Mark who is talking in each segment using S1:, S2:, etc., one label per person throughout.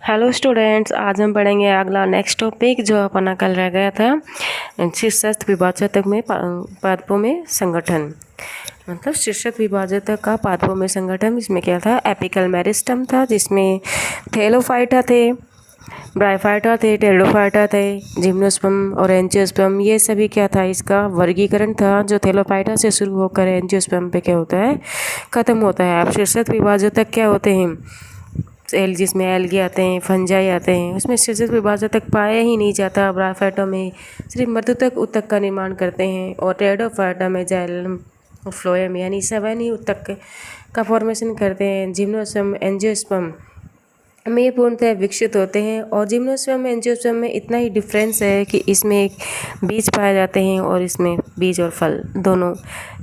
S1: Hello students, आज हम पढ़ेंगे अगला नेक्स्ट टॉपिक जो अपना कल रह गया था। शीर्षस्थ विभाजक में पादपों में संगठन, मतलब शीर्षस्थ विभाजक का पादपों में संगठन। इसमें क्या था? एपिकल मेरिस्टम था, जिसमें थैलोफाइटा थे, ब्रायोफाइटा थे, टेरिडोफाइटा थे, जिम्नोस्पर्म और एंजियोस्पर्म। ये सभी क्या था? इसका वर्गीकरण था, जो थैलोफाइटा से शुरू होकर एंजियोस्पर्म पे क्या होता है? ख़त्म होता है। अब शीर्षस्थ विभाजक क्या होते हैं? एल, जिसमें एल्गी आते हैं, फंजाई आते हैं, उसमें शीर्षस्थ विभाजक पाया ही नहीं जाता। ब्रायोफाइटा में सिर्फ मृदुतक उत्तक का निर्माण करते हैं, और टेरिडोफाइटा में जाइलम और फ्लोएम यानी सवैनी उत्तक का फॉर्मेशन करते हैं। जिम्नोस्पर्म एंजियोस्पर्म में ये पूर्णतः विकसित होते हैं, और जिम्नोस्पर्म एंजियोस्पर्म में इतना ही डिफरेंस है कि इसमें एक बीज पाए जाते हैं और इसमें बीज और फल दोनों।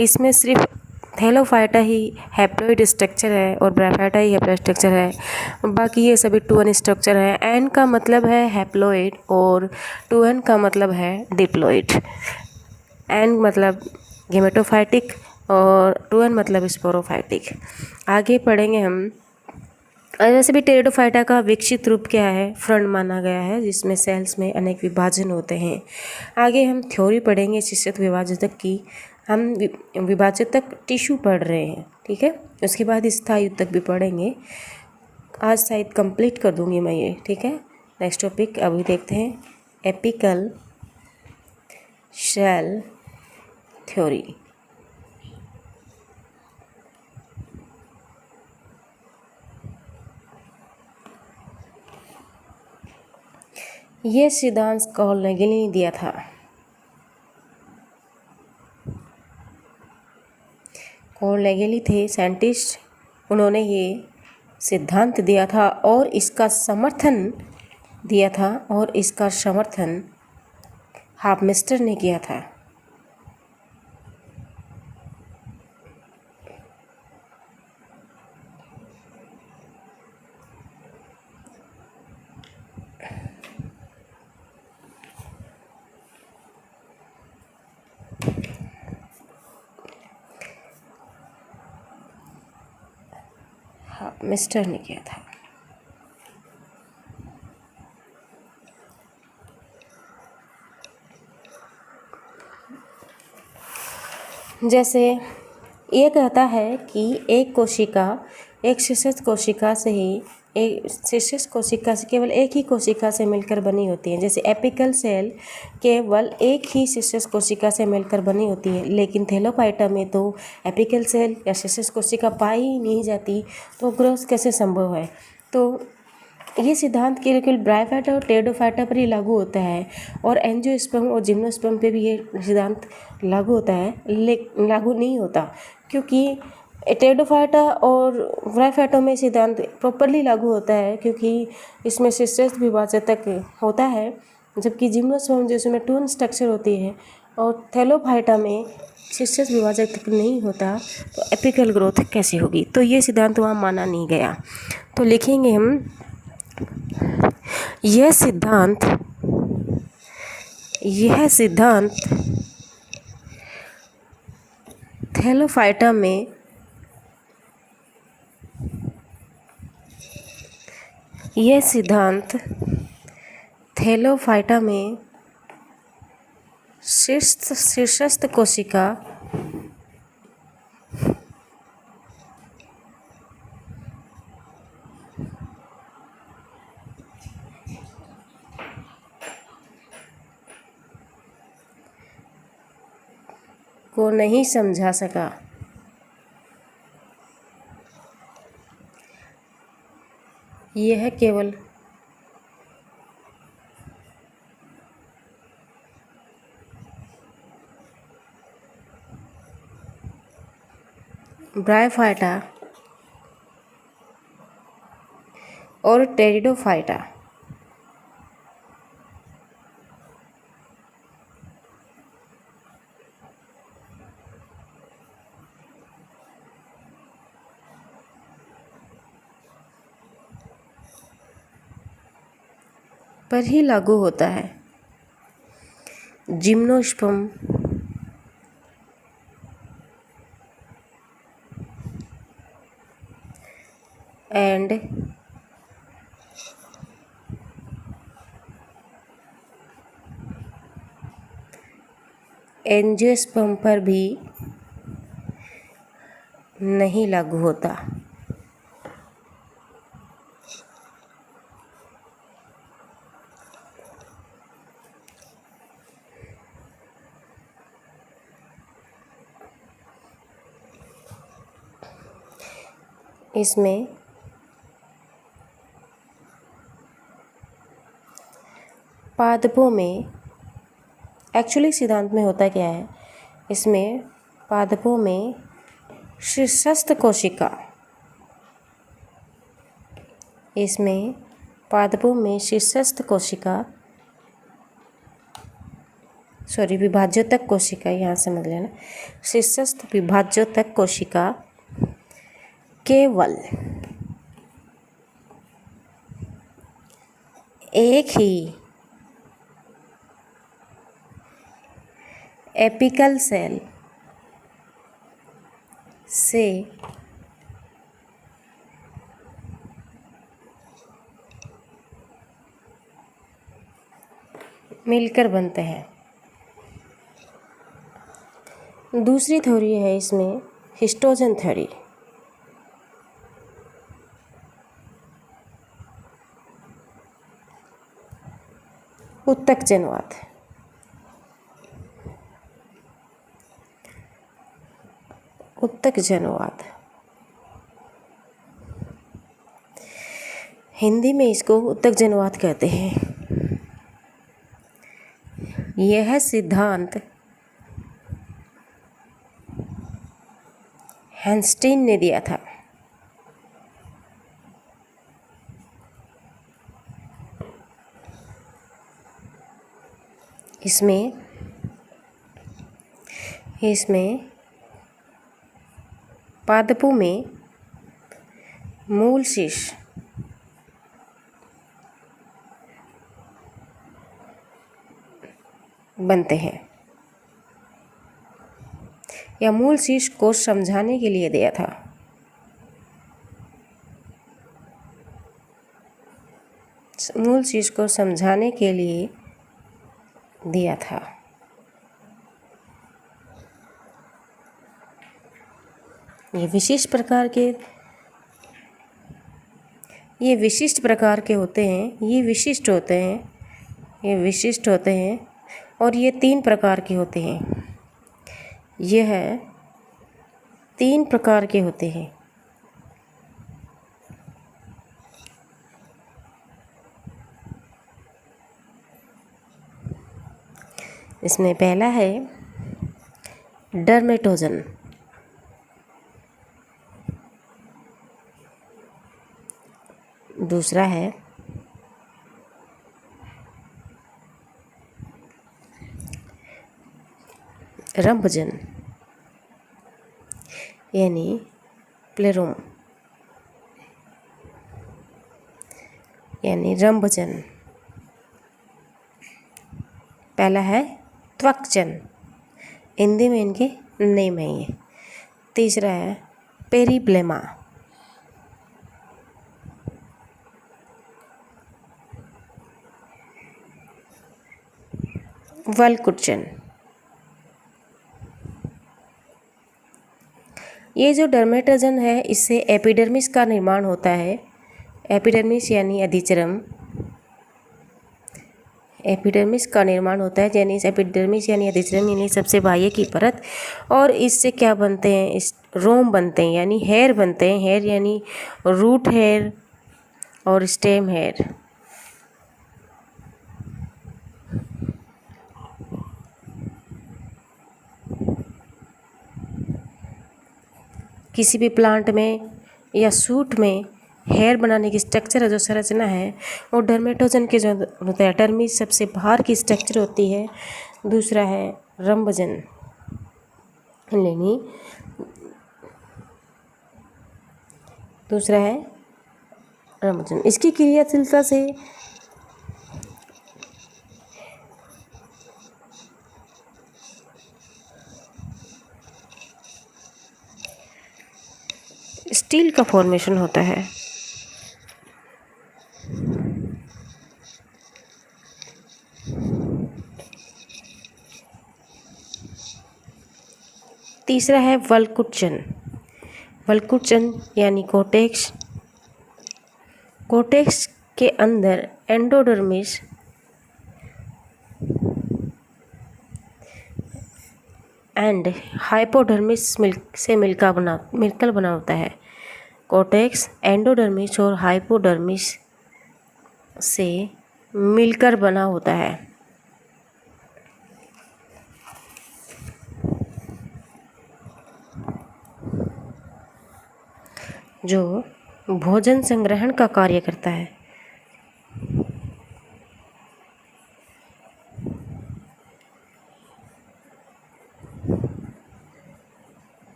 S1: इसमें सिर्फ थैलोफाइटा ही हैप्लॉइड स्ट्रक्चर है और ब्रायोफाइटा ही हैप्लॉइड स्ट्रक्चर है, बाकी ये सभी 2n स्ट्रक्चर है। एन का मतलब है हैप्लॉइड और 2n का मतलब है डिप्लॉइड। एन मतलब गेमेटोफाइटिक और 2n मतलब स्पोरोफाइटिक। आगे पढ़ेंगे हम। वैसे भी टेरिडोफाइटा का विकसित रूप क्या है? फ्रंट माना गया है, जिसमें सेल्स में अनेक विभाजन होते हैं। आगे हम थ्योरी पढ़ेंगे शीर्षस्थ विभाजक की। हम विभाजक टिश्यू पढ़ रहे हैं, ठीक है। उसके बाद स्थायी ऊतक भी पढ़ेंगे। आज शायद कंप्लीट कर दूंगी मैं ये, ठीक है। नेक्स्ट टॉपिक अभी देखते हैं, एपिकल सेल थ्योरी। ये सिद्धांत कार्नेगी ने दिया था। कार्नेगी थे साइंटिस्ट, उन्होंने ये सिद्धांत दिया था और इसका समर्थन दिया था, और इसका समर्थन हॉफमेस्टर ने किया था। हॉफमेस्टर ने किया था। जैसे ये कहता है कि एक कोशिका, एक शीर्षस्थ कोशिका से ही, एक शीर्षस्थ कोशिका से केवल एक ही कोशिका से मिलकर बनी होती है। जैसे एपिकल सेल केवल एक ही शीर्षस्थ कोशिका से मिलकर बनी होती है, लेकिन थैलोफाइटा में तो एपिकल सेल या शीर्षस्थ कोशिका पाई ही नहीं जाती, तो ग्रोथ कैसे संभव है? तो ये सिद्धांत केवल ब्रायोफाइटा और टेरिडोफाइटा पर ही लागू होता है, और एंजियोस्पर्म और जिम्नोस्पर्म पे भी ये सिद्धांत लागू होता है, लागू नहीं होता, क्योंकि टेरिडोफाइटा और ब्रायोफाइटा में सिद्धांत प्रॉपरली लागू होता है, क्योंकि इसमें शीर्षस्थ विभाजक होता है, जबकि जिम्नोस्पर्म जिसमें 2n स्ट्रक्चर होती है, और थैलोफाइटा में शीर्षस्थ विभाजक नहीं होता, तो एपिकल ग्रोथ कैसे होगी? तो ये सिद्धांत वहाँ माना नहीं गया। तो लिखेंगे हम, यह सिद्धांत थैलोफाइटा में शीर्षस्थ कोशिका को नहीं समझा सका। यह केवल ब्रायोफाइटा और टेरिडोफाइटा पर ही लागू होता है। जिम्नोस्पर्म एंड एंजियोस्पर्म पर भी नहीं लागू होता। इसमें पादपों में एक्चुअली सिद्धांत में होता क्या है, इसमें पादपों में शीर्षस्थ कोशिका, इसमें पादपों में शीर्षस्थ कोशिका विभाज्योतक कोशिका, यहाँ समझ लेना, शीर्षस्थ विभाज्योतक कोशिका केवल एक ही एपिकल सेल से मिलकर बनते हैं। दूसरी थ्योरी है इसमें हिस्टोजन थ्योरी। उत्तक जनवाद। उत्तक जनवाद, हिंदी में इसको उत्तक जनवाद कहते हैं। यह सिद्धांत हैंस्टीन ने दिया था। इसमें पादपों में मूल शीर्ष बनते हैं, या मूल शीर्ष को समझाने के लिए दिया था। मूल शीर्ष को समझाने के लिए दिया था। ये विशिष्ट प्रकार के होते हैं, ये विशिष्ट होते हैं और ये 3 प्रकार के होते हैं। यह 3 प्रकार के होते हैं। इसमें पहला है डर्मेटोजन, दूसरा है रंभजन यानी प्लेरोम यानी रंभजन। पहला है त्वकजन, हिंदी में इनके नेम है ये। तीसरा है पेरीब्लेमा, वल्कुटजन। ये जो डर्मेटोजन है, इससे एपिडर्मिस का निर्माण होता है। एपिडर्मिस यानी अधिचर्म, एपिडर्मिस का निर्माण होता है, यानी एपिडर्मिस यानी अधिचर्म यानी सबसे बाह्य की परत। और इससे क्या बनते हैं, इस रोम बनते हैं यानी हेयर बनते हैं। हेयर यानी रूट हेयर और स्टेम हेयर। किसी भी प्लांट में या सूट में हेयर बनाने की स्ट्रक्चर जो संरचना है वो डर्मेटोजन के जो होता है। डर्मिस सबसे बाहर की स्ट्रक्चर होती है। दूसरा है रंभजन यानी दूसरा है रंभजन। इसकी क्रियाशीलता से स्टील का फॉर्मेशन होता है। तीसरा है वल्कुचन। वल्कुचन यानी कोर्टेक्स। कोर्टेक्स के अंदर एंडोडर्मिस एंड हाइपोडर्मिस से मिलकर बना होता है। कोर्टेक्स एंडोडर्मिस और हाइपोडर्मिस से मिलकर बना होता है। जो भोजन संग्रहण का कार्य करता है।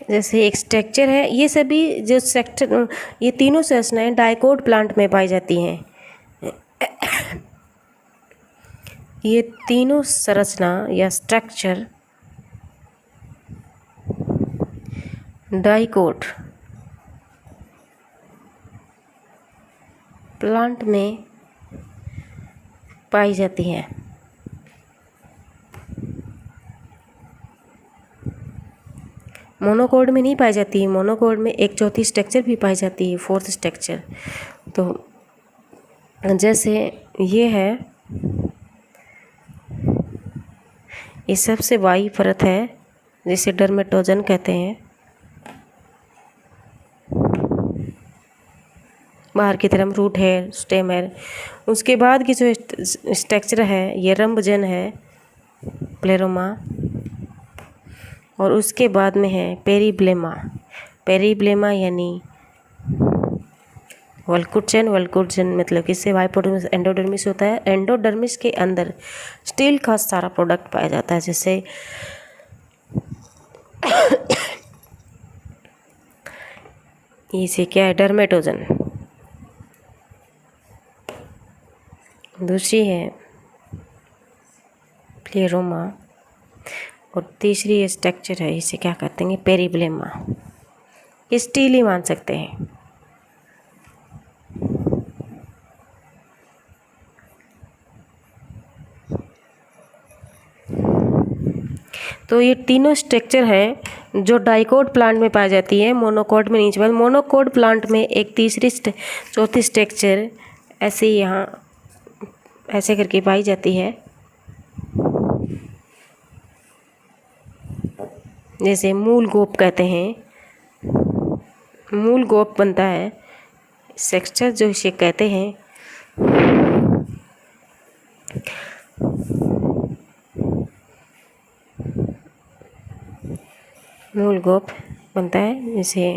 S1: जैसे एक स्ट्रक्चर है, ये सभी जो सेक्टर, ये तीनों संरचनाएं डाइकोट प्लांट में पाई जाती हैं। ये तीनों संरचना या स्ट्रक्चर डाइकोट प्लांट में पाई जाती हैं। मोनोकोड में नहीं पाई जाती है। मोनोकोड में एक चौथी स्ट्रक्चर भी पाई जाती है, फोर्थ स्ट्रक्चर। तो जैसे ये है, ये सबसे बाई परत है जिसे डर्मेटोजन कहते हैं। बाहर की तरफ रूट है, स्टेम है। उसके बाद की जो स्ट्रक्चर है ये रंभजन है, प्लेरोमा। और उसके बाद में है पेरीब्लेमा। पेरीब्लेमा यानी वल्कुचन। वल्कुचन मतलब किससे हाइपोडर्मिस एंडोडर्मिस होता है। एंडोडर्मिस के अंदर स्टील का सारा प्रोडक्ट पाया जाता है, जैसे इसे क्या है, डर्मेटोजन। दूसरी है प्लेरोमा और तीसरी स्ट्रक्चर है, इसे क्या कहते हैं, पेरीब्लेमा। स्टील ही मान सकते हैं। तो ये तीनों स्ट्रक्चर हैं जो डाइकोट प्लांट में पाई जाती है, मोनोकोट में नहीं पाई। मोनोकोट प्लांट में एक तीसरी चौथी स्ट्रक्चर ऐसे यहाँ ऐसे करके पाई जाती है। जैसे मूल गोप कहते हैं, मूल गोप बनता है स्ट्रक्चर जो इसे कहते हैं। मूल गोप बनता है जिसे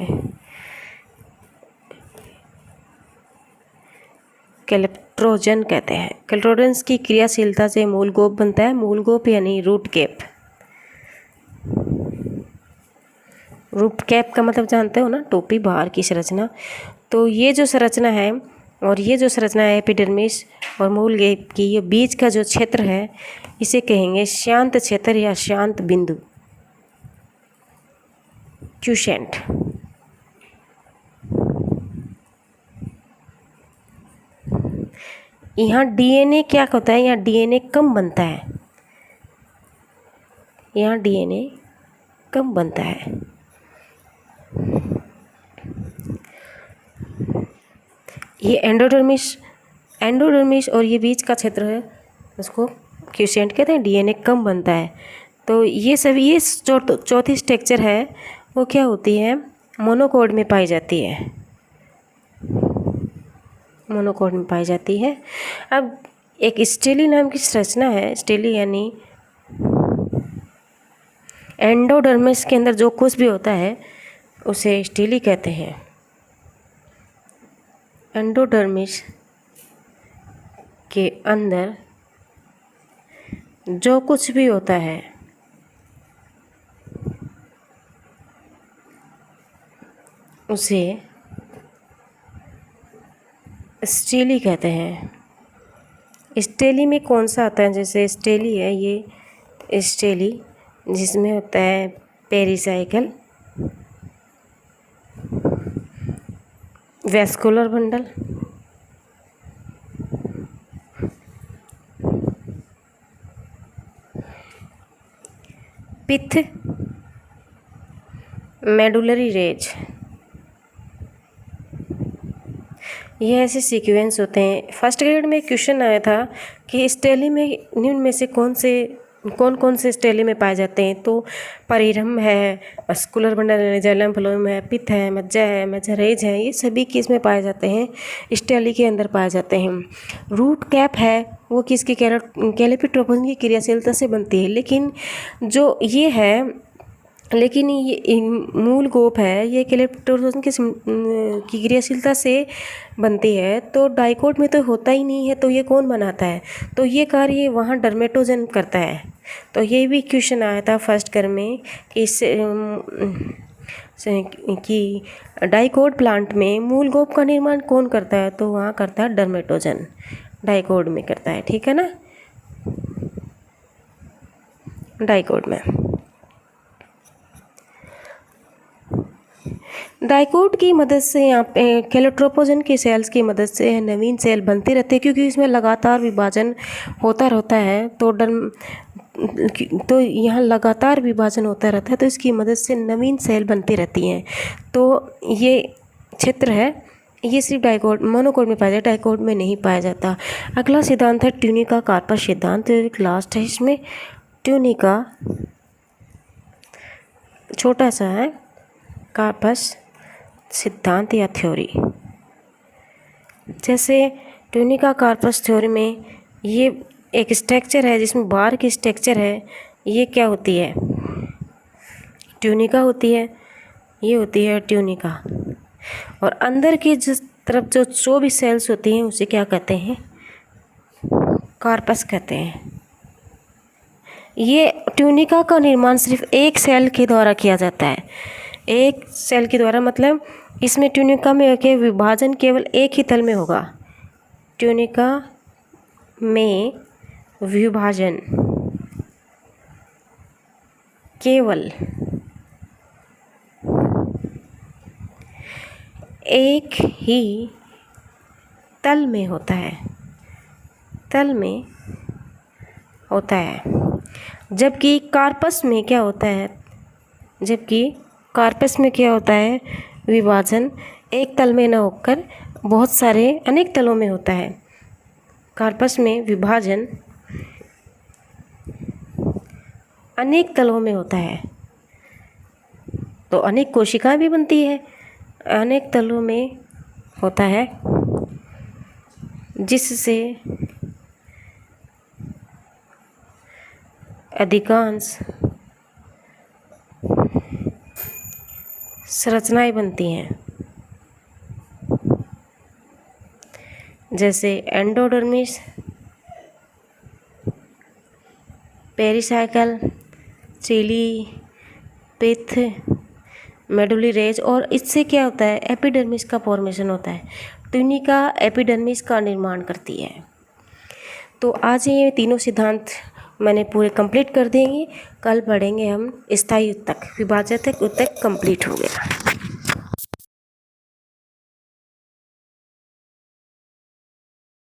S1: कैल्ट्रोजन कहते हैं। कैल्ट्रोजन की क्रियाशीलता से मूल गोप बनता है। मूल गोप यानी रूट कैप। रूट कैप का मतलब जानते हो ना, टोपी, बाहर की संरचना। तो ये जो संरचना है और ये जो संरचना है एपिडर्मिस और मूल गोप की, ये बीच का जो क्षेत्र है इसे कहेंगे शांत क्षेत्र या शांत बिंदु, क्यूसेंट। यहाँ डीएनए क्या होता है, यहाँ डीएनए कम बनता है। यहाँ डीएनए कम बनता है। ये एंडोडर्मिस और ये बीच का क्षेत्र है, उसको क्यूसेंट कहते हैं। डीएनए कम बनता है। तो ये सभी, ये चौथी स्ट्रक्चर है वो क्या होती है, मोनोकोड में पाई जाती है। मोनोकोड में पाई जाती है। अब एक स्टेली नाम की संरचना है। स्टेली यानी एंडोडर्मिस के अंदर जो कुछ भी होता है उसे स्टेली कहते हैं। एंडोडर्मिस के अंदर जो कुछ भी होता है उसे स्टेली कहते हैं। स्टेली में कौन सा आता है, जैसे स्टेली है, ये स्टेली जिसमें होता है पेरिसाइकल, वैस्कुलर बंडल, पित्त, मेडुलरी रेज, ये ऐसे सीक्वेंस होते हैं। फर्स्ट ग्रेड में क्वेश्चन आया था कि स्टेली में निम्न में से कौन कौन से स्टेली में पाए जाते हैं, तो परिरंभ है, मस्कुलर बंडल, जाइलम फ्लोएम है, पित्त है, मज्जा है, मेजरेज है, ये सभी किस में पाए जाते हैं, स्टेली के अंदर पाए जाते हैं। रूट कैप है वो किसकी कैलिपिट्रोपन की क्रियाशीलता से बनती है, लेकिन ये मूल गोप है ये कैलिपिट्रोपन की क्रियाशीलता से बनती है। तो डाइकोट में तो होता ही नहीं है, तो ये कौन बनाता है, तो ये कार्य वहाँ डर्मेटोजन करता है। तो ये भी क्वेश्चन आया था फर्स्ट कर में कि डाइकोट प्लांट में मूल गोप का निर्माण कौन करता है, तो वहाँ करता है डर्मेटोजन, डाइकोट में करता है, ठीक है ना, डाइकोट में। डाइकोट की मदद से यहाँ पे कैलोट्रोपोजन के सेल्स की मदद से नवीन सेल बनते रहते हैं, क्योंकि इसमें लगातार विभाजन होता रहता है। तो यहाँ लगातार विभाजन होता रहता है, तो इसकी मदद से नवीन सेल बनती रहती हैं। तो ये क्षेत्र है, ये सिर्फ डाइकोट मोनोकोट में पाया जाता है, डाइकोट में नहीं पाया जाता। अगला सिद्धांत है ट्यूनिका कार्पस सिद्धांत, लास्ट है इसमें। ट्यूनिका छोटा सा है, कार्पस सिद्धांत या थ्योरी। जैसे ट्यूनिका कार्पस थ्योरी में ये एक स्ट्रक्चर है जिसमें बाहर की स्ट्रक्चर है, ये क्या होती है, ट्यूनिका होती है, ये होती है ट्यूनिका। और अंदर की जिस तरफ जो भी सेल्स होती हैं उसे क्या कहते हैं, कार्पस कहते हैं। ये ट्यूनिका का निर्माण सिर्फ एक सेल के द्वारा किया जाता है, एक सेल के द्वारा, मतलब इसमें ट्यूनिका में के विभाजन केवल एक ही तल में होगा। ट्यूनिका में विभाजन केवल एक ही तल में होता है, तल में होता है। जबकि कार्पस में क्या होता है, विभाजन एक तल में न होकर बहुत सारे अनेक तलों में होता है। कार्पस में विभाजन अनेक तलों में होता है, तो अनेक कोशिकाएं भी बनती है, अनेक तलों में होता है, जिससे अधिकांश संरचनाएं बनती हैं। जैसे एंडोडर्मिस, पेरिसाइकल, चिली, पित्त, मेडुलरी रेज, और इससे क्या होता है, एपिडर्मिस का फॉर्मेशन होता है। ट्यूनिका एपिडर्मिस का निर्माण करती है। तो आज ये तीनों सिद्धांत मैंने पूरे कंप्लीट कर देंगे। कल पढ़ेंगे हम स्थायी ऊतक, विभाजक ऊतक कंप्लीट हो गया।